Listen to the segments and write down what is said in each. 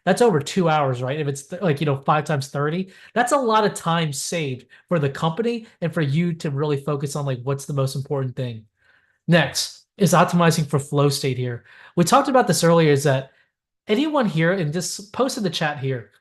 That's over 2 hours, right? If it's like, 5 times 30, that's a lot of time saved for the company and for you to really focus on like what's the most important thing. Next is optimizing for flow state here. We talked about this earlier, is that anyone here, and just post in the chat here,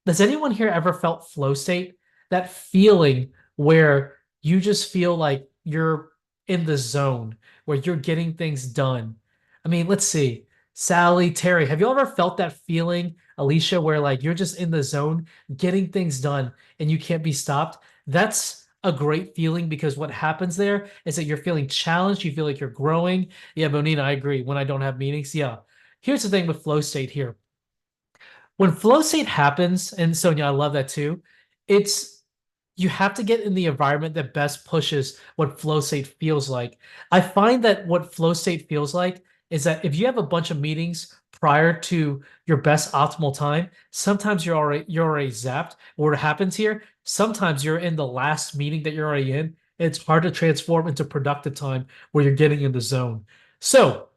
does anyone here ever felt flow state? That feeling where you just feel like you're in the zone, where you're getting things done. I mean, let's see. Sally, Terry, have you ever felt that feeling, Alicia, where like you're just in the zone, getting things done and you can't be stopped? That's a great feeling because what happens there is that you're feeling challenged, you feel like you're growing. Yeah, Bonina, I agree. When I don't have meetings, yeah. Here's the thing with flow state here. When flow state happens, and Sonia, I love that too, it's you have to get in the environment that best pushes what flow state feels like. I find that what flow state feels like is that if you have a bunch of meetings prior to your best optimal time, sometimes you're already zapped. What happens here? Sometimes you're in the last meeting that you're already in. It's hard to transform into productive time where you're getting in the zone. So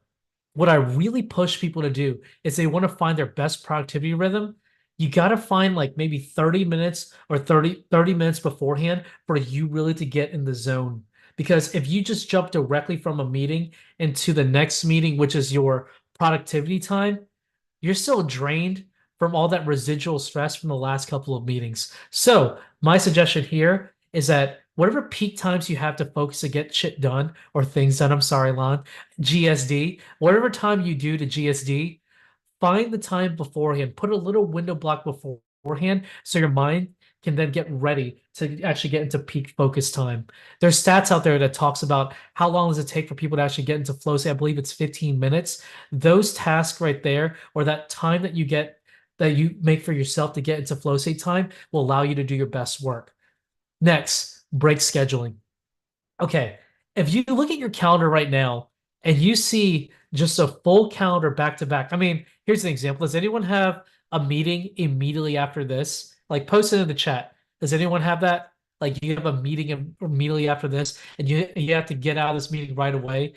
what I really push people to do is they want to find their best productivity rhythm. You got to find like maybe 30 minutes or 30 minutes beforehand for you really to get in the zone. Because if you just jump directly from a meeting into the next meeting, which is your productivity time, you're still drained from all that residual stress from the last couple of meetings. So, my suggestion here is that whatever peak times you have to focus to get shit done or things done, I'm sorry, Lon, GSD, whatever time you do to GSD, find the time beforehand, put a little window block beforehand so your mind can then get ready to actually get into peak focus time. There's stats out there that talks about how long does it take for people to actually get into flow state. I believe it's 15 minutes. Those tasks right there, or that time that you make for yourself to get into flow state time will allow you to do your best work. Next, break scheduling. Okay, if you look at your calendar right now and you see just a full calendar back to back, I mean, here's an example. Does anyone have a meeting immediately after this? Like, post it in the chat. Does anyone have that? Like, you have a meeting immediately after this, and you have to get out of this meeting right away.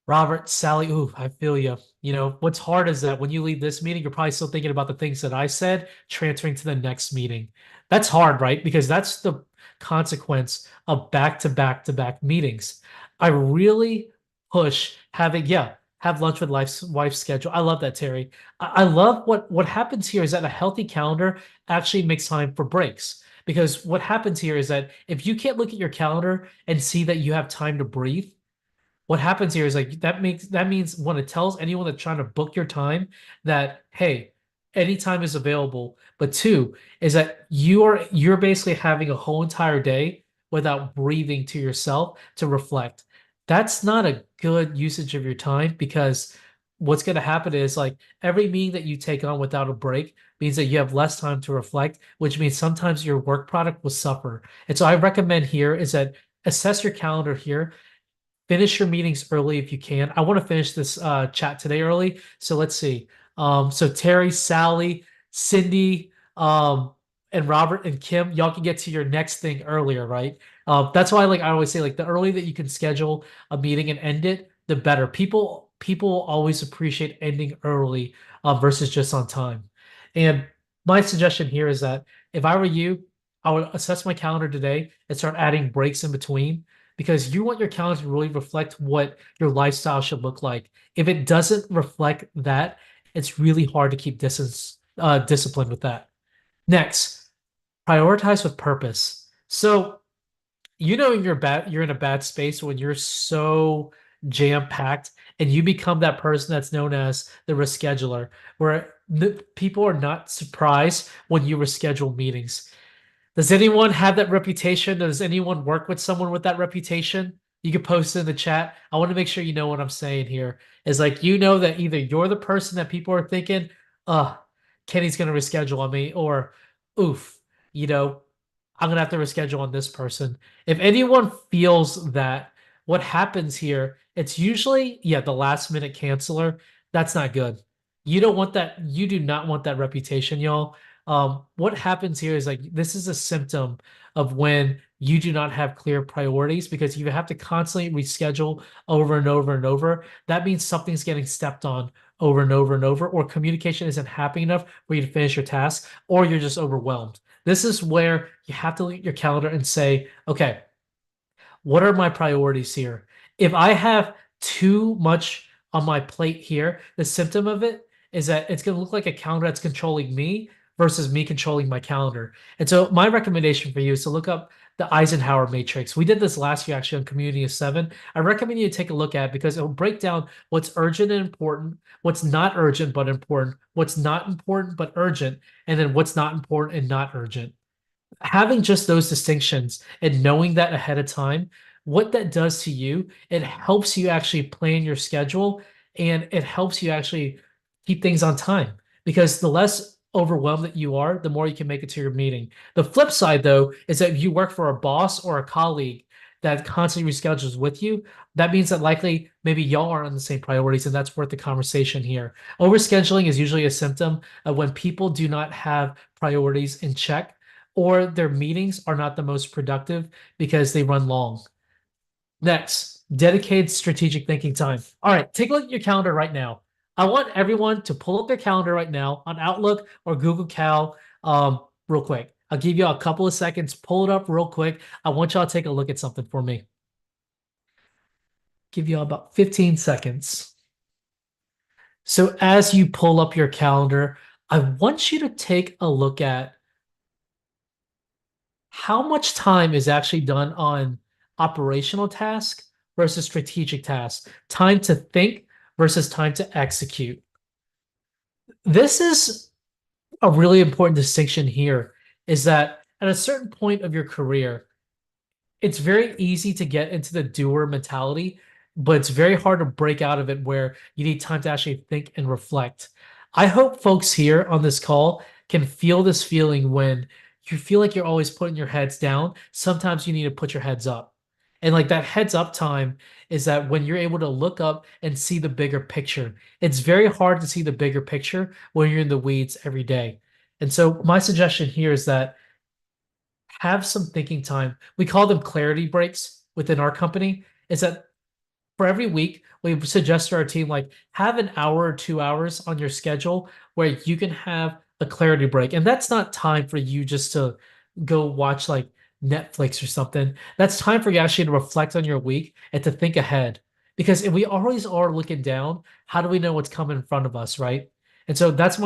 Robert, Sally, ooh, I feel you. You know, what's hard is that when you leave this meeting, you're probably still thinking about the things that I said, transferring to the next meeting. That's hard, right? Because that's the consequence of back to back to back meetings. I really push having, yeah, have lunch with wife's schedule. I love that, Terry. I love what happens here is that a healthy calendar actually makes time for breaks. Because what happens here is that if you can't look at your calendar and see that you have time to breathe, what happens here is like that means when it tells anyone that's trying to book your time that hey, any time is available. But two is that you're basically having a whole entire day without breathing to yourself to reflect. That's not a good usage of your time because what's going to happen is like every meeting that you take on without a break means that you have less time to reflect, which means sometimes your work product will suffer. And so I recommend here is that assess your calendar here. Finish your meetings early if you can. I want to finish this chat today early. So let's see. So Terry, Sally, Cindy, and Robert and Kim, y'all can get to your next thing earlier, right? That's why like I always say, like the earlier that you can schedule a meeting and end it, the better. People always appreciate ending early versus just on time. And my suggestion here is that if I were you, I would assess my calendar today and start adding breaks in between because you want your calendar to really reflect what your lifestyle should look like. If it doesn't reflect that, it's really hard to keep disciplined with that. Next, prioritize with purpose. So you're in a bad space when you're so jam-packed and you become that person that's known as the rescheduler, where people are not surprised when you reschedule meetings. Does anyone have that reputation? Does anyone work with someone with that reputation? You can post it in the chat. I want to make sure you know what I'm saying here. Is like you know that either you're the person that people are thinking, uh, Kenny's gonna reschedule on me, or oof, you know, I'm gonna have to reschedule on this person. If anyone feels that, what happens here, it's usually, yeah, the last minute canceler. That's not good. You don't want that, you do not want that reputation, y'all. What happens here is like this is a symptom of when you do not have clear priorities because you have to constantly reschedule over and over and over. That means something's getting stepped on over and over and over, or communication isn't happening enough for you to finish your task, or you're just overwhelmed. This is where you have to look at your calendar and say, okay, what are my priorities here? If I have too much on my plate here, the symptom of it is that it's going to look like a calendar that's controlling me versus me controlling my calendar. And so my recommendation for you is to look up the Eisenhower matrix. We did this last year actually on Community of Seven. I recommend you take a look at it because it will break down what's urgent and important, what's not urgent but important, what's not important but urgent, and then what's not important and not urgent. Having just those distinctions and knowing that ahead of time, what that does to you, it helps you actually plan your schedule and it helps you actually keep things on time because the less overwhelmed that you are, the more you can make it to your meeting. The flip side, though, is that if you work for a boss or a colleague that constantly reschedules with you, that means that likely maybe y'all aren't on the same priorities, and that's worth the conversation here. Overscheduling is usually a symptom of when people do not have priorities in check or their meetings are not the most productive because they run long. Next, dedicated strategic thinking time. All right, take a look at your calendar right now. I want everyone to pull up their calendar right now on Outlook or Google Cal real quick. I'll give you a couple of seconds. Pull it up real quick. I want y'all to take a look at something for me. Give you about 15 seconds. So as you pull up your calendar, I want you to take a look at how much time is actually done on operational tasks versus strategic tasks, time to think versus time to execute. This is a really important distinction here is that at a certain point of your career, it's very easy to get into the doer mentality, but it's very hard to break out of it where you need time to actually think and reflect. I hope folks here on this call can feel this feeling when you feel like you're always putting your heads down. Sometimes you need to put your heads up. And like that heads up time is that when you're able to look up and see the bigger picture. It's very hard to see the bigger picture when you're in the weeds every day. And so my suggestion here is that have some thinking time. We call them clarity breaks within our company. Is that for every week, we suggest to our team like have an hour or 2 hours on your schedule where you can have a clarity break. And that's not time for you just to go watch like Netflix or something. That's time for you actually to reflect on your week and to think ahead. Because if we always are looking down, how do we know what's coming in front of us, right? And so that's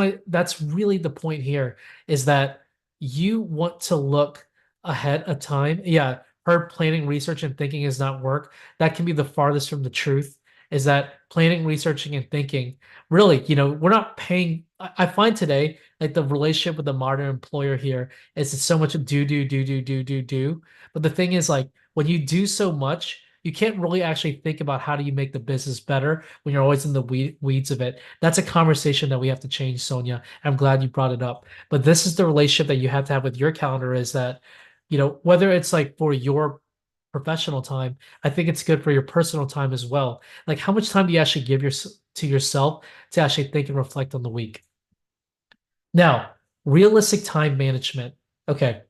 really the point here is that you want to look ahead of time. Yeah, her planning, research, and thinking is not work. That can be the farthest from the truth. Is that planning, researching, and thinking really, we're not paying. I find today, like the relationship with the modern employer here is it's so much do, do, do, do, do, do, do. But the thing is, like, when you do so much, you can't really actually think about how do you make the business better when you're always in the weeds of it. That's a conversation that we have to change, Sonia. I'm glad you brought it up. But this is the relationship that you have to have with your calendar is that whether it's like for your professional time, I think it's good for your personal time as well. Like, how much time do you actually give to yourself to actually think and reflect on the week? Now, realistic time management. Okay.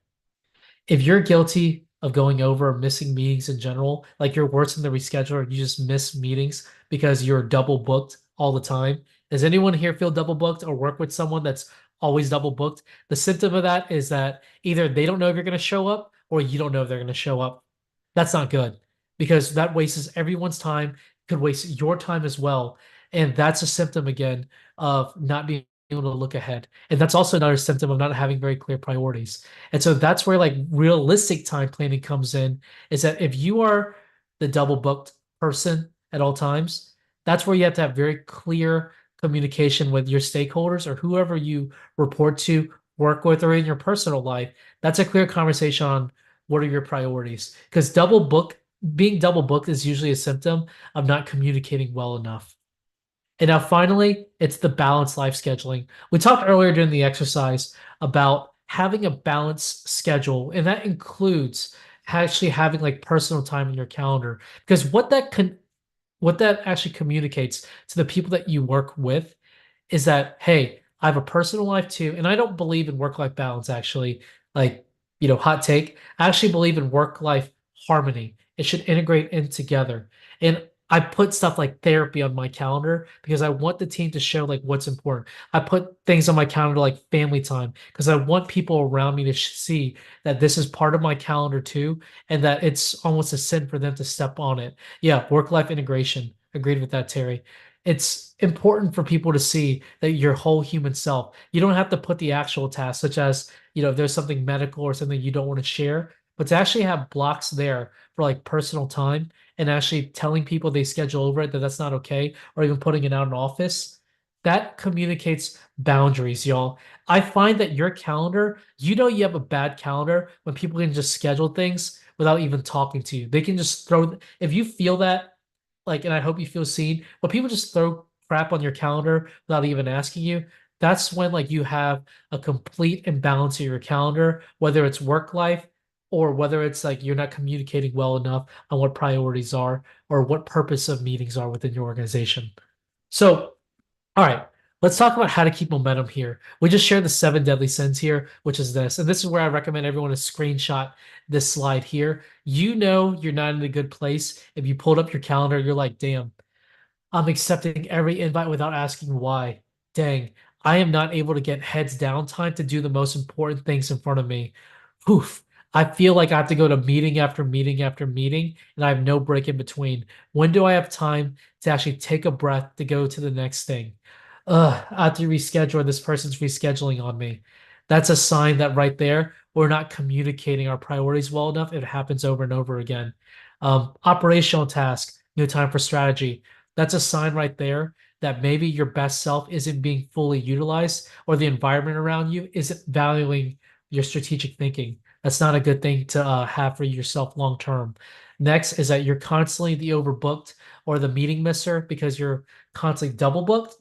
If you're guilty of going over or missing meetings in general, like you're worse than the rescheduler, you just miss meetings because you're double booked all the time. Does anyone here feel double booked or work with someone that's always double booked? The symptom of that is that either they don't know if you're going to show up or you don't know if they're going to show up. That's not good because that wastes everyone's time, could waste your time as well. And that's a symptom again of not being able to look ahead. And that's also another symptom of not having very clear priorities. And so that's where like realistic time planning comes in, is that if you are the double booked person at all times, that's where you have to have very clear communication with your stakeholders or whoever you report to, work with, or in your personal life. That's a clear conversation on what are your priorities. Because being double booked is usually a symptom of not communicating well enough. And now finally, it's the balanced life scheduling. We talked earlier during the exercise about having a balanced schedule, and that includes actually having like personal time in your calendar. Because what that actually communicates to the people that you work with is that, hey, I have a personal life too, and I don't believe in work-life balance actually. Like, hot take. I actually believe in work-life harmony. It should integrate in together. And I put stuff like therapy on my calendar because I want the team to show like what's important. I put things on my calendar like family time because I want people around me to see that this is part of my calendar too, and that it's almost a sin for them to step on it. Yeah, work-life integration. Agreed with that, Terry. It's important for people to see that your whole human self. You don't have to put the actual tasks, such as, if there's something medical or something you don't want to share, but to actually have blocks there for like personal time and actually telling people they schedule over it that that's not okay, or even putting it out in office, that communicates boundaries, y'all. I find that your calendar, you have a bad calendar when people can just schedule things without even talking to you. They can just throw, if you feel that, like, and I hope you feel seen, but people just throw crap on your calendar without even asking you, that's when like you have a complete imbalance of your calendar, whether it's work life or whether it's like you're not communicating well enough on what priorities are or what purpose of meetings are within your organization. So, all right, let's talk about how to keep momentum here. We just shared the seven deadly sins here, which is this. And this is where I recommend everyone to screenshot this slide here. You know you're not in a good place. If you pulled up your calendar, you're like, damn, I'm accepting every invite without asking why. Dang, I am not able to get heads down time to do the most important things in front of me. Poof. I feel like I have to go to meeting after meeting after meeting, and I have no break in between. When do I have time to actually take a breath to go to the next thing? I have to reschedule, or this person's rescheduling on me. That's a sign that right there, we're not communicating our priorities well enough. It happens over and over again. Operational task, no time for strategy. That's a sign right there that maybe your best self isn't being fully utilized or the environment around you isn't valuing your strategic thinking. That's not a good thing to have for yourself long term. Next is that you're constantly the overbooked or the meeting misser because you're constantly double booked.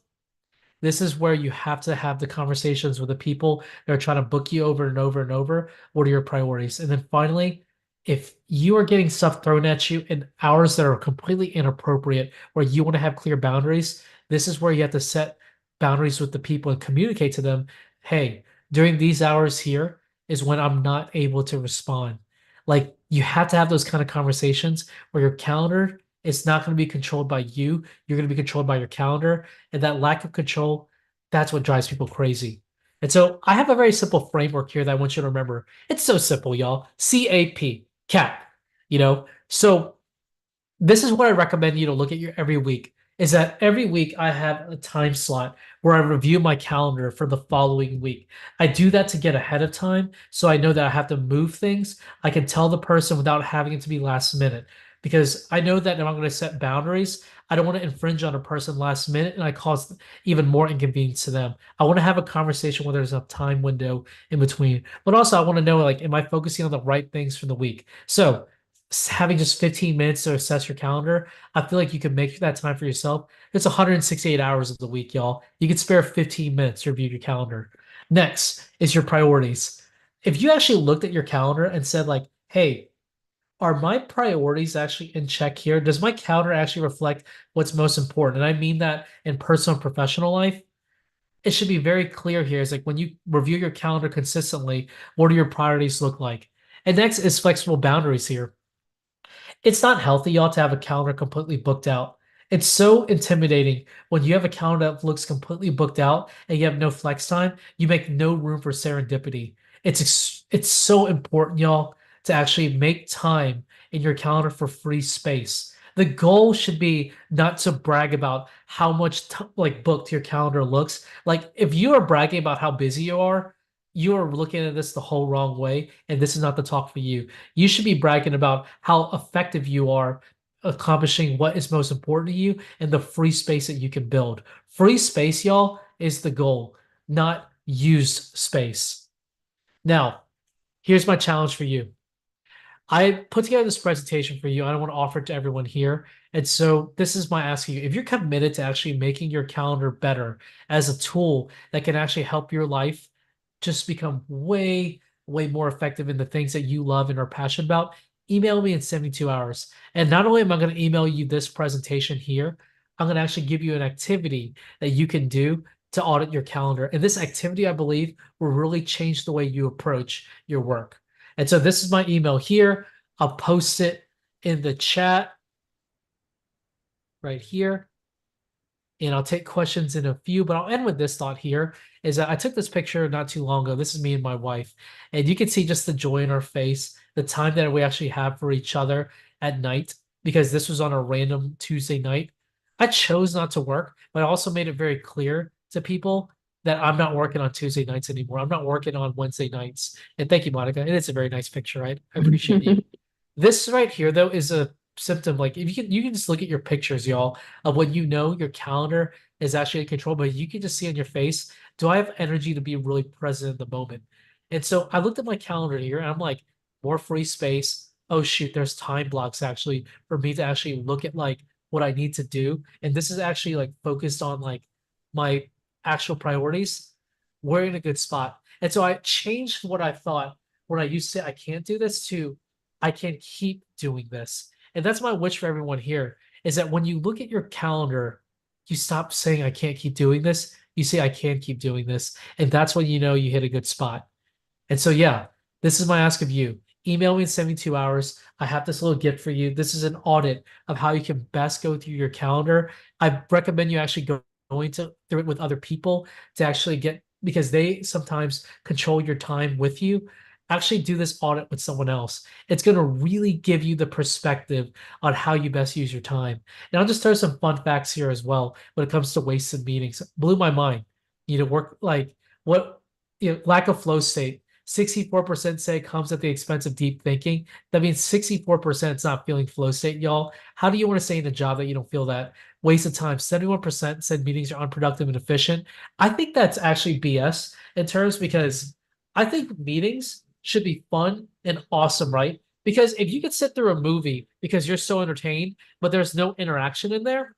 This is where you have to have the conversations with the people that are trying to book you over and over and over. What are your priorities? And then finally, if you are getting stuff thrown at you in hours that are completely inappropriate, where you want to have clear boundaries, this is where you have to set boundaries with the people and communicate to them, hey, during these hours here is when I'm not able to respond. Like you have to have those kind of conversations where your calendar is not going to be controlled by you. You're going to be controlled by your calendar, and that lack of control, that's what drives people crazy. And so I have a very simple framework here that I want you to remember. It's so simple, y'all. CAP, CAP. So this is what I recommend you to look at your every week is that every week I have a time slot where I review my calendar for the following week. I do that to get ahead of time so I know that I have to move things. I can tell the person without having it to be last minute because I know that if I'm going to set boundaries, I don't want to infringe on a person last minute and I cause even more inconvenience to them. I want to have a conversation where there's a time window in between, but also I want to know like, am I focusing on the right things for the week? So having just 15 minutes to assess your calendar, I feel like you can make that time for yourself. It's 168 hours of the week, y'all. You can spare 15 minutes to review your calendar. Next is your priorities. If you actually looked at your calendar and said, like, hey, are my priorities actually in check here? Does my calendar actually reflect what's most important? And I mean that in personal and professional life. It should be very clear here. Is like when you review your calendar consistently, what do your priorities look like? And next is flexible boundaries here. It's not healthy, y'all, to have a calendar completely booked out. It's so intimidating when you have a calendar that looks completely booked out and you have no flex time. You make no room for serendipity. It's so important, y'all, to actually make time in your calendar for free space. The goal should be not to brag about how much like booked your calendar looks. Like if you are bragging about how busy you are looking at this the whole wrong way, and this is not the talk for you. You should be bragging about how effective you are accomplishing what is most important to you and the free space that you can build. Free space, y'all, is the goal, not used space. Now, here's my challenge for you. I put together this presentation for you. I want to offer it to everyone here. And so this is my asking you. If you're committed to actually making your calendar better as a tool that can actually help your life just become way, way more effective in the things that you love and are passionate about, email me in 72 hours. And not only am I going to email you this presentation here, I'm going to actually give you an activity that you can do to audit your calendar. And this activity, I believe, will really change the way you approach your work. And so this is my email here. I'll post it in the chat. right here. And I'll take questions in a few, but I'll end with this thought here is that I took this picture not too long ago. This is me and my wife, and you can see just the joy in our face, the time that we actually have for each other at night, because this was on a random Tuesday night. I chose not to work, but I also made it very clear to people that I'm not working on Tuesday nights anymore. I'm not working on Wednesday nights. And thank you, Monica. And it's a very nice picture, right? I appreciate you. This right here, though, is a symptom. Like if you can just look at your pictures, y'all, of when you know your calendar is actually in control, but you can just see on your face, do I have energy to be really present in the moment? And so I looked at my calendar here and I'm like, more free space. Oh shoot, there's time blocks actually for me to actually look at like what I need to do. And this is actually like focused on like my actual priorities. We're in a good spot. And so I changed what I thought when I used to say I can't do this to I can keep doing this. And that's my wish for everyone here is that when you look at your calendar, you stop saying I can't keep doing this. You say I can keep doing this. And that's when you know you hit a good spot. And so, yeah, this is my ask of you. Email me in 72 hours. I have this little gift for you. This is an audit of how you can best go through your calendar. I recommend you actually going through it with other people to actually get, because they sometimes control your time with you. Actually do this audit with someone else. It's going to really give you the perspective on how you best use your time. And I'll just throw some fun facts here as well when it comes to wasted meetings. Blew my mind. Work like what, lack of flow state. 64% say comes at the expense of deep thinking. That means 64% is not feeling flow state, y'all. How do you want to stay in a job that you don't feel that? Waste of time. 71% said meetings are unproductive and efficient. I think that's actually BS in terms because I think meetings should be fun and awesome, right? Because if you could sit through a movie because you're so entertained, but there's no interaction in there,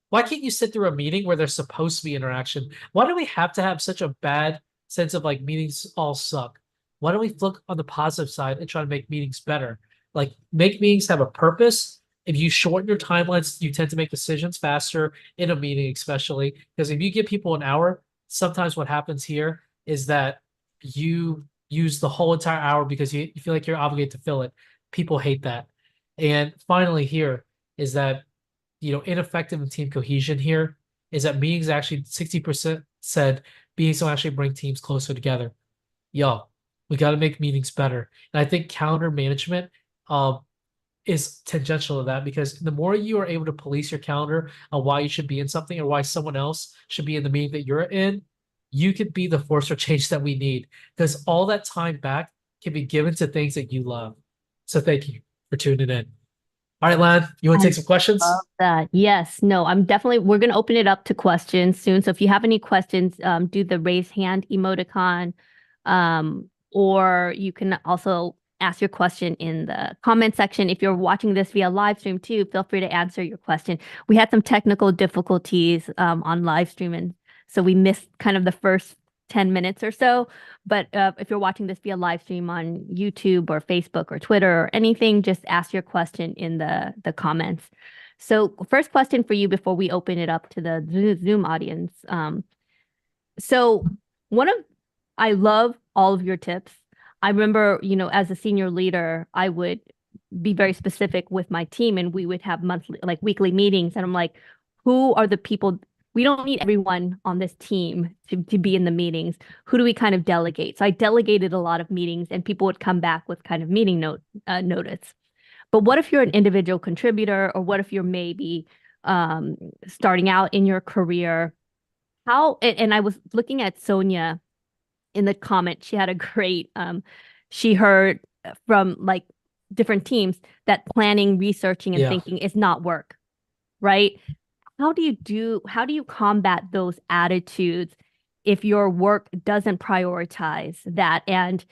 why can't you sit through a meeting where there's supposed to be interaction? Why do we have to have such a bad sense of like meetings all suck? Why don't we look on the positive side and try to make meetings better? Like make meetings have a purpose. If you shorten your timelines, you tend to make decisions faster in a meeting, especially because if you give people an hour, sometimes what happens here is that you use the whole entire hour because you feel like you're obligated to fill it. People hate that. And finally, here is that ineffective in team cohesion here is that meetings actually 60% said meetings don't actually bring teams closer together. Yo, we got to make meetings better. And I think calendar management is tangential to that because the more you are able to police your calendar on why you should be in something or why someone else should be in the meeting that you're in, you could be the force for change that we need because all that time back can be given to things that you love. So thank you for tuning in. All right, Lan, you want to take some questions? Love that. Yes. No, we're going to open it up to questions soon. So if you have any questions, do the raise hand emoticon, or you can also ask your question in the comment section. If you're watching this via live stream too, feel free to answer your question. We had some technical difficulties on live stream, and so we missed kind of the first 10 minutes or so. But if you're watching this via live stream on YouTube or Facebook or Twitter or anything, just ask your question in the comments. So first question for you before we open it up to the Zoom audience. So I love all of your tips. I remember, as a senior leader, I would be very specific with my team and we would have weekly meetings. And I'm like, who are the people? We don't need everyone on this team to be in the meetings. Who do we kind of delegate? So I delegated a lot of meetings and people would come back with kind of meeting notice. But what if you're an individual contributor or what if you're maybe starting out in your career? And I was looking at Sonia in the comment. She had a great, she heard from like different teams that planning, researching, and thinking is not work, right? How do you combat those attitudes if your work doesn't prioritize that? And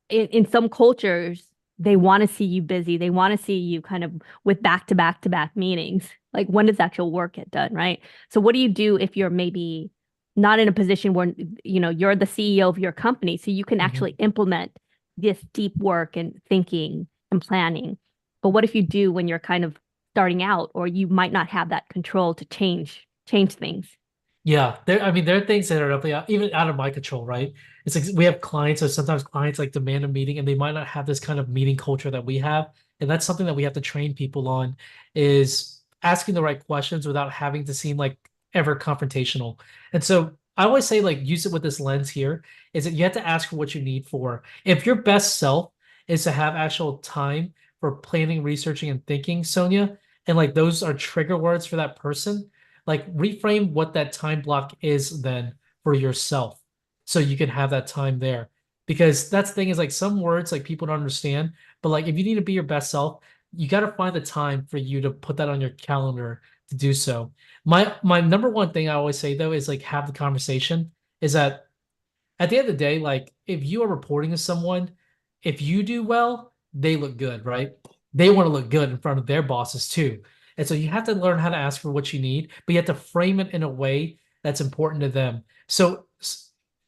in some cultures, they want to see you busy. They want to see you kind of with back-to-back meetings. Like when does actual work get done, right? So what do you do if you're maybe not in a position where, you're the CEO of your company, so you can actually implement this deep work and thinking and planning. But what if you do when you're kind of starting out, or you might not have that control to change things? Yeah, there are things that are definitely even out of my control, right? It's like we have clients, or sometimes clients like demand a meeting and they might not have this kind of meeting culture that we have. And that's something that we have to train people on is asking the right questions without having to seem like ever confrontational. And so I always say like use it with this lens here is that you have to ask for what you need for. If your best self is to have actual time for planning, researching, and thinking, Sonia, and like those are trigger words for that person, like reframe what that time block is then for yourself so you can have that time there. Because that's the thing is like some words like people don't understand, but like if you need to be your best self, you got to find the time for you to put that on your calendar to do so. My number one thing I always say though is like have the conversation is that at the end of the day, like if you are reporting to someone, if you do well, they look good, right? They want to look good in front of their bosses too. And so you have to learn how to ask for what you need, but you have to frame it in a way that's important to them. So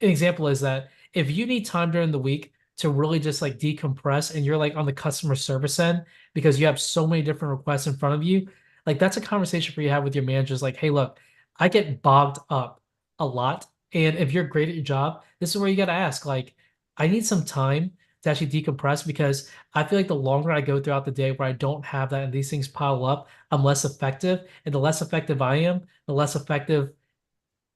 an example is that if you need time during the week to really just like decompress and you're like on the customer service end because you have so many different requests in front of you, like that's a conversation for you to have with your managers like, hey, look, I get bogged up a lot. And if you're great at your job, this is where you got to ask, like, I need some time to actually decompress because I feel like the longer I go throughout the day where I don't have that and these things pile up, I'm less effective. And the less effective I am, the less effective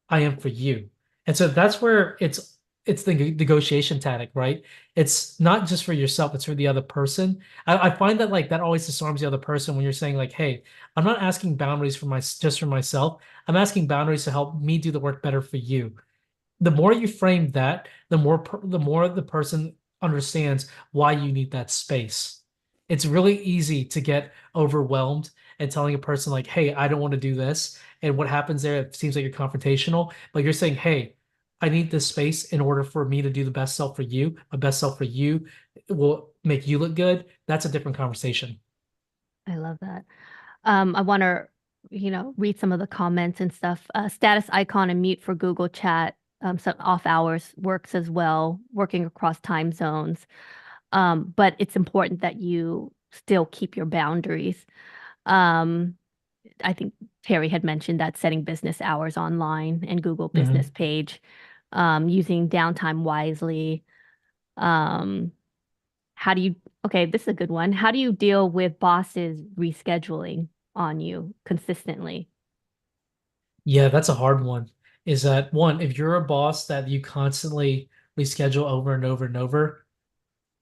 I am for you. And so that's where it's the negotiation tactic, right? It's not just for yourself, it's for the other person. I find that like that always disarms the other person when you're saying like, hey, I'm not asking boundaries for my just for myself. I'm asking boundaries to help me do the work better for you. The more you frame that, the more the person understands why you need that space. It's really easy to get overwhelmed and telling a person like, "Hey, I don't want to do this." And what happens there, it seems like you're confrontational, but you're saying, "Hey, I need this space in order for me to do the best self for you. My best self for you will make you look good." That's a different conversation. I love that. I want to, read some of the comments and stuff. Status icon and mute for Google Chat. So off hours works as well, working across time zones. But it's important that you still keep your boundaries. Um, I think Terry had mentioned that setting business hours online and Google Business Mhm. page, using downtime wisely. Um, how do you, okay, this is a good one. How do you deal with bosses rescheduling on you consistently? Yeah, that's a hard one. Is that one, if you're a boss that you constantly reschedule over and over and over,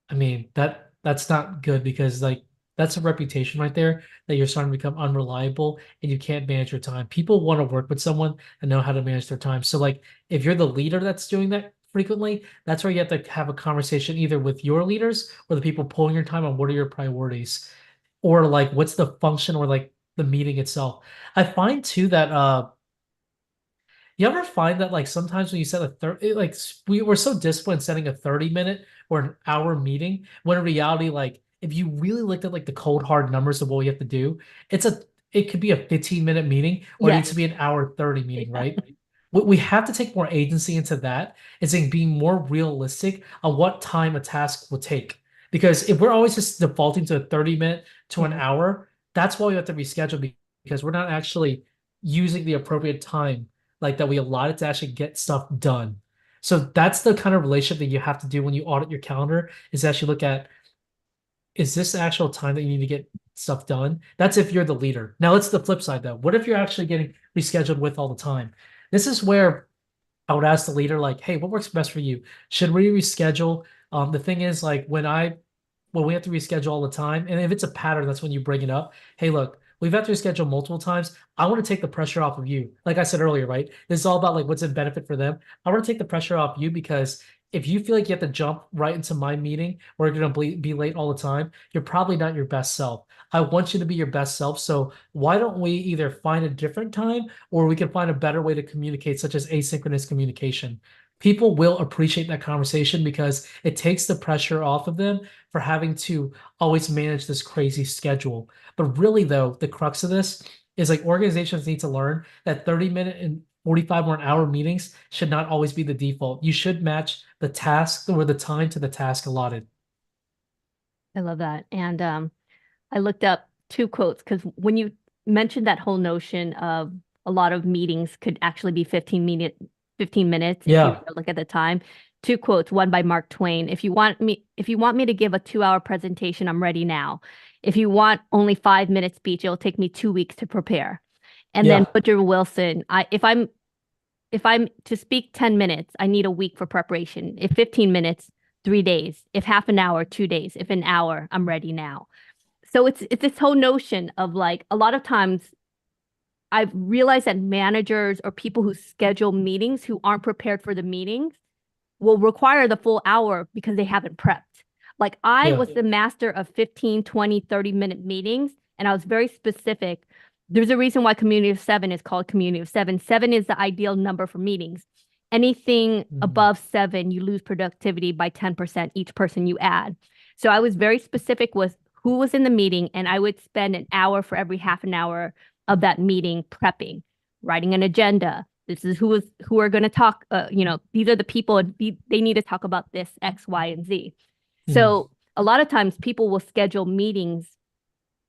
I mean, that's not good because like that's a reputation right there that you're starting to become unreliable and you can't manage your time. People want to work with someone and know how to manage their time. So like if you're the leader that's doing that frequently, that's where you have to have a conversation either with your leaders or the people pulling your time on what are your priorities or like what's the function or like the meeting itself. I find too that you ever find that like sometimes when you set a 30 like we're so disciplined setting a 30-minute or an hour meeting when in reality like if you really looked at like the cold hard numbers of what we have to do, it could be a 15-minute meeting or it needs to Yes. be an hour 30 meeting, right? We have to take more agency into that is in being more realistic on what time a task will take. Because if we're always just defaulting to a 30-minute to an Mhm. hour, that's why we have to reschedule because we're not actually using the appropriate time like that we allotted to actually get stuff done. So that's the kind of relationship that you have to do when you audit your calendar is actually look at is this the actual time that you need to get stuff done? That's if you're the leader. Now let's the flip side though. What if you're actually getting rescheduled with all the time? This is where I would ask the leader like, "Hey, what works best for you? Should we reschedule?" The thing is like when we have to reschedule all the time, and if it's a pattern, that's when you bring it up. Hey, look, we've had to reschedule multiple times. I want to take the pressure off of you. Like I said earlier, right? This is all about like what's in benefit for them. I want to take the pressure off you because if you feel like you have to jump right into my meeting or you're going to be late all the time, you're probably not your best self. I want you to be your best self. So why don't we either find a different time or we can find a better way to communicate, such as asynchronous communication? People will appreciate that conversation because it takes the pressure off of them for having to always manage this crazy schedule. But really, though, the crux of this is like organizations need to learn that 30-minute and 45 or an hour meetings should not always be the default. You should match the task or the time to the task allotted. I love that. And I looked up two quotes because when you mentioned that whole notion of a lot of meetings could actually be 15 minutes if you Yeah. look at the time. two quotes, one by Mark Twain. If you want me to give a 2 hour presentation, I'm ready now. If you want only 5 minute speech, it'll take me 2 weeks to prepare. And then Yeah. Woodrow Wilson, if I'm to speak 10 minutes, I need a week for preparation. If 15 minutes, 3 days. If half an hour, 2 days. If an hour, I'm ready now. So it's this whole notion of like a lot of times I've realized that managers or people who schedule meetings who aren't prepared for the meetings will require the full hour because they haven't prepped. Like I Yeah. was the master of 15, 20, 30-minute meetings, and I was very specific. There's a reason why Community of Seven is called Community of Seven. Seven is the ideal number for meetings. Anything Mhm. above seven, you lose productivity by 10% each person you add. So I was very specific with who was in the meeting, and I would spend an hour for every half an hour of that meeting prepping, writing an agenda. This is who are going to talk. These are the people, and they need to talk about this X, Y, and Z. Mhm. So a lot of times people will schedule meetings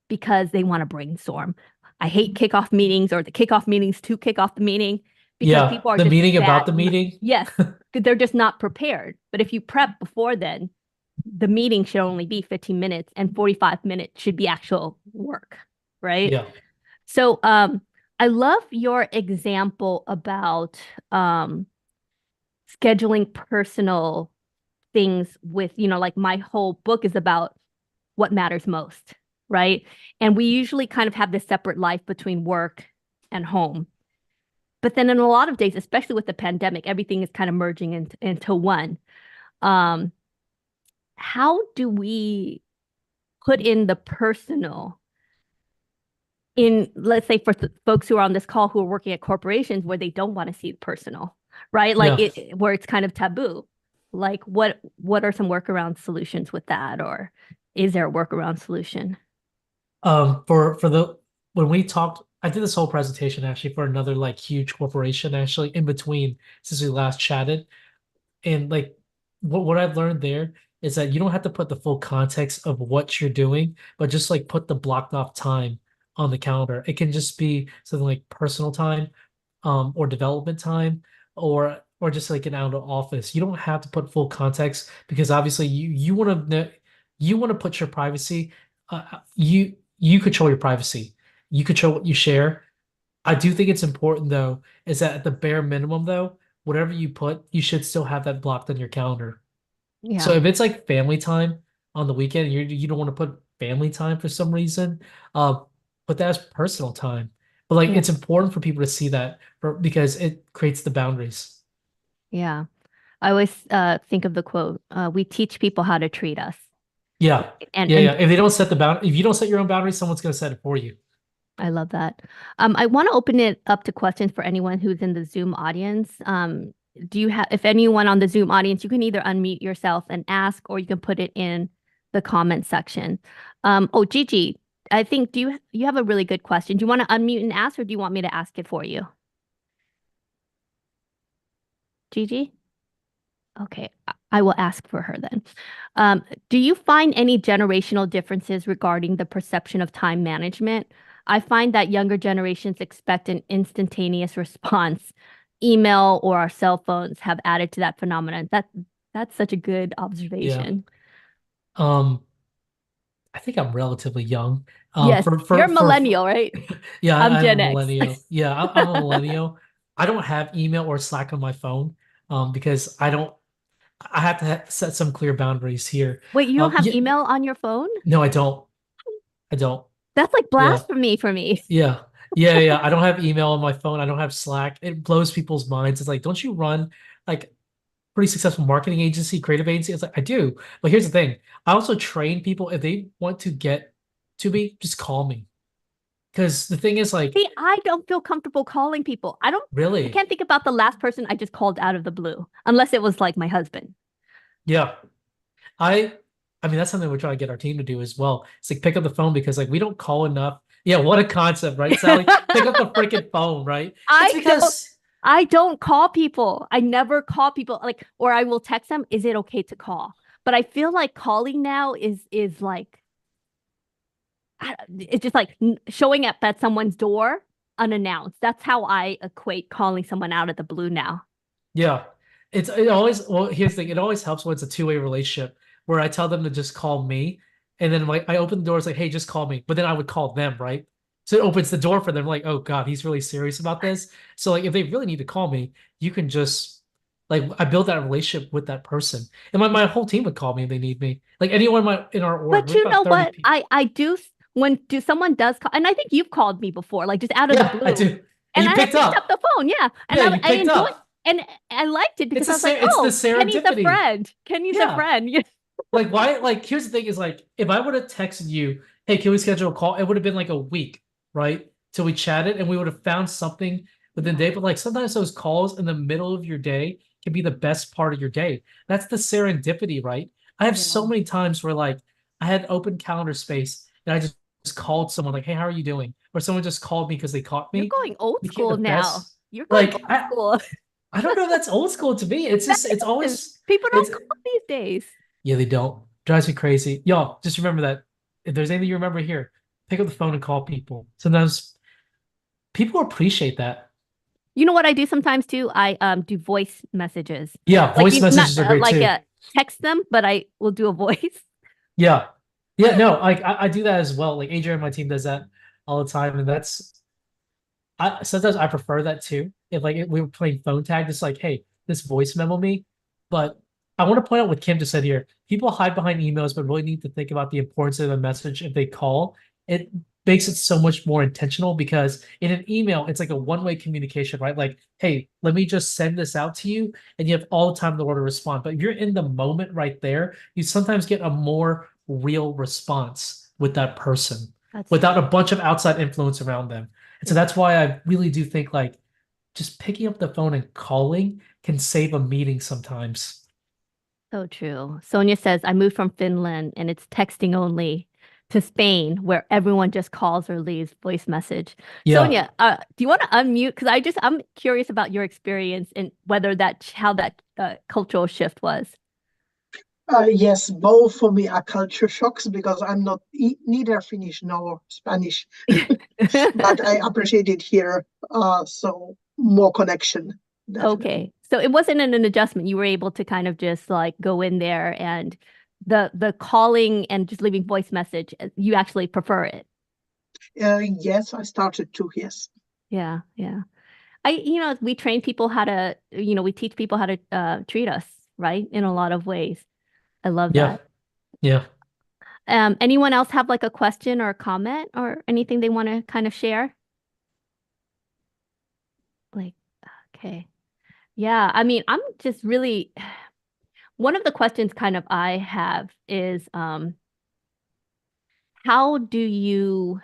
because they want to brainstorm. I hate kickoff meetings or the kickoff meetings to kick off the meeting because Yeah. people are The just meeting bad. about the meeting. Yes, because they're just not prepared. But if you prep before then, the meeting should only be 15 minutes and 45 minutes should be actual work, right? Yeah. So I love your example about scheduling personal things with, like my whole book is about what matters most, right? And we usually kind of have this separate life between work and home. But then in a lot of days, especially with the pandemic, everything is kind of merging into one. Um, how do we put in the personal in, let's say, for folks who are on this call who are working at corporations where they don't want to see the personal, right? Like Yeah. where it's kind of taboo. Like what are some workaround solutions with that, or is there a workaround solution? For the when we talked, I did this whole presentation actually for another like huge corporation actually in between since we last chatted. And like what I've learned there is that you don't have to put the full context of what you're doing, but just like put the blocked off time on the calendar. It can just be something like personal time, or development time, or just like an out of office. You don't have to put full context because obviously you want to put your privacy. You control your privacy. You control what you share. I do think it's important though, is that at the bare minimum though, whatever you put, you should still have that blocked on your calendar. So Yeah. if it's like family time on the weekend, you don't want to put family time for some reason, uh, put that as personal time. But like Yeah. it's important for people to see that because it creates the boundaries. Yeah. I always think of the quote, we teach people how to treat us. Yeah. And Yeah, and yeah. If they don't set the if you don't set your own boundaries, someone's gonna set it for you. I love that. I want to open it up to questions for anyone who's in the Zoom audience. Do you have, if anyone on the Zoom audience, you can either unmute yourself and ask, or you can put it in the comment section. Oh, Gigi, I think you have a really good question. Do you want to unmute and ask, or do you want me to ask it for you? Gigi? Okay, I will ask for her then. Do you find any generational differences regarding the perception of time management? I find that younger generations expect an instantaneous response. Email or our cell phones have added to that phenomenon. That's such a good Yeah. observation. Um, I think I'm relatively young. Yes, you're a For millennial, right? yeah, I'm I'm a Gen X. millennial. Yeah, I'm a millennial. I don't have email or Slack on my phone, because I have to set some clear boundaries here. Wait, you don't have Yeah, email on your phone? no, I don't. I don't. That's like Yeah, blasphemy for me. yeah, yeah. I don't have email on my phone. I don't have Slack. It blows people's minds. It's like, don't you run like pretty successful marketing agency, creative agency? It's like I do, but here's the thing. I also train people if they want to get to me, just call me. Because the thing is, like, See, I don't feel comfortable calling people. I really, can't think about the last person I just called out of the blue, unless it was like my husband. yeah. I I mean that's something we're trying to get our team to do as well. It's like pick up the phone because like we don't call enough. Yeah, what a concept, right, Sally? Pick up the freaking phone, right? It's I don't because I don't call people. I never call people like, or I will text them, is it okay to call? But I feel like calling now is like it's just like showing up at someone's door unannounced. That's how I equate calling someone out of the blue now. yeah. it always well, here's the thing, it always helps when it's a two-way relationship where I tell them to just call me and then like I open the door, it's like, hey, just call me. But then I would call them, right? So it opens the door for them, like, oh God, he's really serious about this. So like if they really need to call me, you can just like I build that relationship with that person. And my whole team would call me if they need me. Like anyone in our org, But we're you about know 30 what? people. I do when do someone does call, and I think you've called me before, like just out of the Yeah, I blue, do. And and you I have picked picked up up. the phone, yeah, and Yeah, you I picked enjoyed, up. and I liked it because I was like, It's the oh, Kenny's a serendipity. friend. Kenny's a Yeah. friend. Like why like here's the thing is like if I would have texted you, hey, can we schedule a call? It would have been like a week, right? Till we chatted and we would have found something within the day. But like sometimes those calls in the middle of your day can be the best part of your day. That's the serendipity, right? I have so Yeah. many times where like I had open calendar space and I just called someone like, hey, how are you doing? Or someone just called me because they caught You're me. going old Became the school now. best. You're going Like old school. I don't know if that's old school to me. It's That just it's is. always People it's don't call these days. yeah, they don't. Drives me crazy. Y'all, just remember that if there's anything you remember here, pick up the phone and call people. Sometimes people appreciate that. You know what I do sometimes too? I do voice messages. Yeah, Like voice you not messages are great like too. text them, but I will do a voice. Yeah. Yeah, no, like I do that as well. Like Adrian on my team does that all the time, and that's I sometimes I prefer that too. If like we were playing phone tag, it's like, hey, this voice memo me. But I want to point out what Kim just said here. People hide behind emails, but really need to think about the importance of a message if they call. It makes it so much more intentional because in an email, it's like a one-way communication, right? Like, hey, let me just send this out to you, and you have all the time in the world to respond. But if you're in the moment right there, you sometimes get a more real response with that person That's without true. a bunch of outside influence around them. And so Yeah, that's why I really do think like just picking up the phone and calling can save a meeting sometimes. so true. Sonia says, I moved from Finland and it's texting only to Spain where everyone just calls or leaves voice message. Yeah. Sonia, do you want to unmute? Because I'm curious about your experience and whether how that cultural shift was. Yes, both for me are culture shocks because I'm not neither Finnish nor Spanish, but I appreciate it here. So more connection, definitely. Okay. So it wasn't an adjustment. You were able to kind of just like go in there and the calling and just leaving voice message, you actually prefer it. Yes, I started to. Yes. Yeah, yeah. We train people how to, we teach people how to treat us, right? In a lot of ways. I love Yeah. that. Yeah. Anyone else have like a question or a comment or anything they want to kind of share? Like, okay. Yeah, I mean, I'm just really one of the questions kind of I have is how do you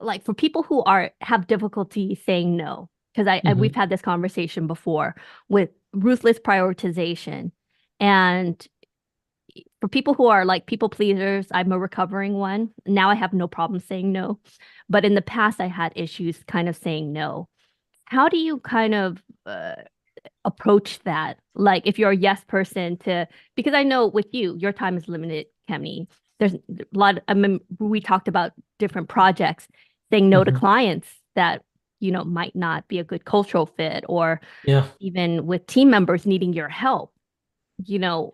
like for people who are have difficulty saying no? Because we've Hmm. had this conversation before with ruthless prioritization. And for people who are like people pleasers, I'm a recovering one. Now I have no problem saying no. But in the past, I had issues kind of saying no. How do you kind of approach that? Like if you're a yes person to, because I know with you, your time is limited, Kemi. There's a lot, I mean, we talked about different projects, saying no to Hmm. clients that, might not be a good cultural fit, or Yeah. even with team members needing your help.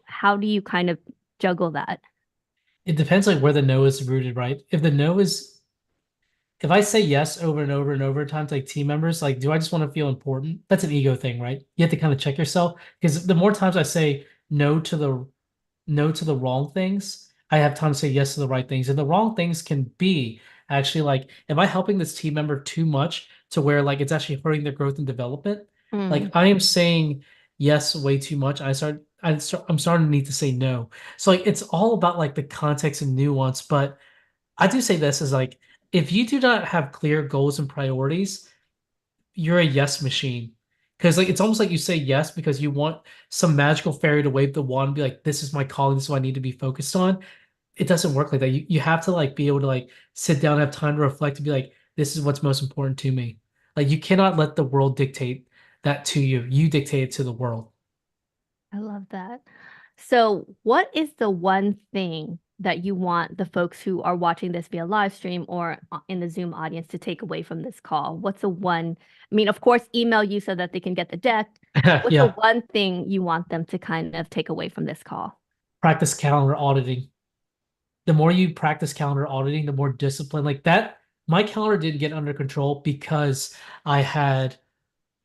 How do you kind of juggle that? It depends like where the no is rooted, right? If the no is if I say yes over and over and over times like team members, like do I just want to feel important? That's an ego thing, right? You have to kind of check yourself because the more times I say no to the wrong things, I have time to say yes to the right things. And the wrong things can be actually like, am I helping this team member too much to where like it's actually hurting their growth and development? Mm, Like I am saying yes way too much. I'm starting to need to say no. So like it's all about like the context and nuance. But I do say this is like if you do not have clear goals and priorities, you're a yes machine. Because like it's almost like you say yes because you want some magical fairy to wave the wand and be like, this is my calling, this is what I need to be focused on. It doesn't work like that. You have to like be able to like sit down, have time to reflect and be like, this is what's most important to me. Like you cannot let the world dictate that to you. You dictate it to the world. I love that. So, what is the one thing that you want the folks who are watching this via live stream or in the Zoom audience to take away from this call? What's the one, I mean, of course, email you so that they can get the deck. What's the Yeah. one thing you want them to kind of take away from this call? Practice calendar auditing. The more you practice calendar auditing, the more discipline like that. My calendar didn't get under control because I had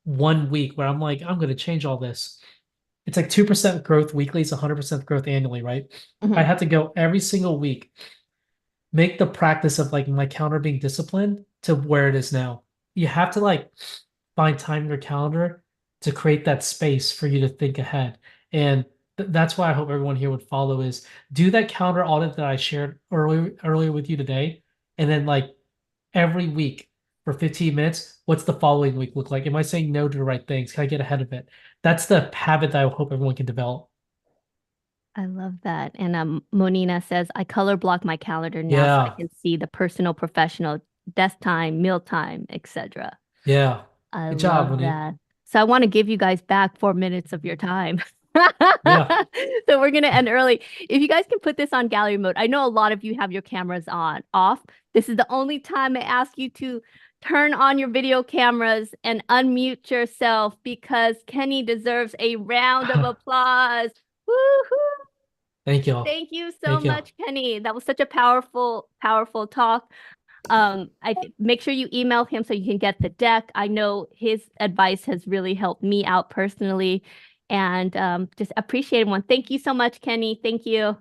1 week where I'm like, I'm going to change all this. It's like 2% growth weekly, it's 100% growth annually, right? Mhm. I had to go every single week, make the practice of like my calendar being disciplined to where it is now. You have to like find time in your calendar to create that space for you to think ahead. And that's why I hope everyone here would follow is do that calendar audit that I shared earlier with you today. And then like every week for 15 minutes, what's the following week look like? Am I saying no to the right things? Can I get ahead of it? That's the habit that I hope everyone can develop. I love that. And Monina says, I color block my calendar now so I Yeah. can see the personal, professional, desk time, meal time, etc. Yeah. I Good job, love Monique. that. So I want to give you guys back 4 minutes of your time. Yeah. So we're gonna end early. If you guys can put this on gallery mode, I know a lot of you have your cameras on off. This is the only time I ask you to turn on your video cameras and unmute yourself because Kenny deserves a round of applause. Woohoo! Thank you all. Thank you so Thank you. much, Kenny. That was such a powerful, powerful talk. Make sure you email him so you can get the deck. I know his advice has really helped me out personally, and just appreciate one. Thank you so much, Kenny. Thank you.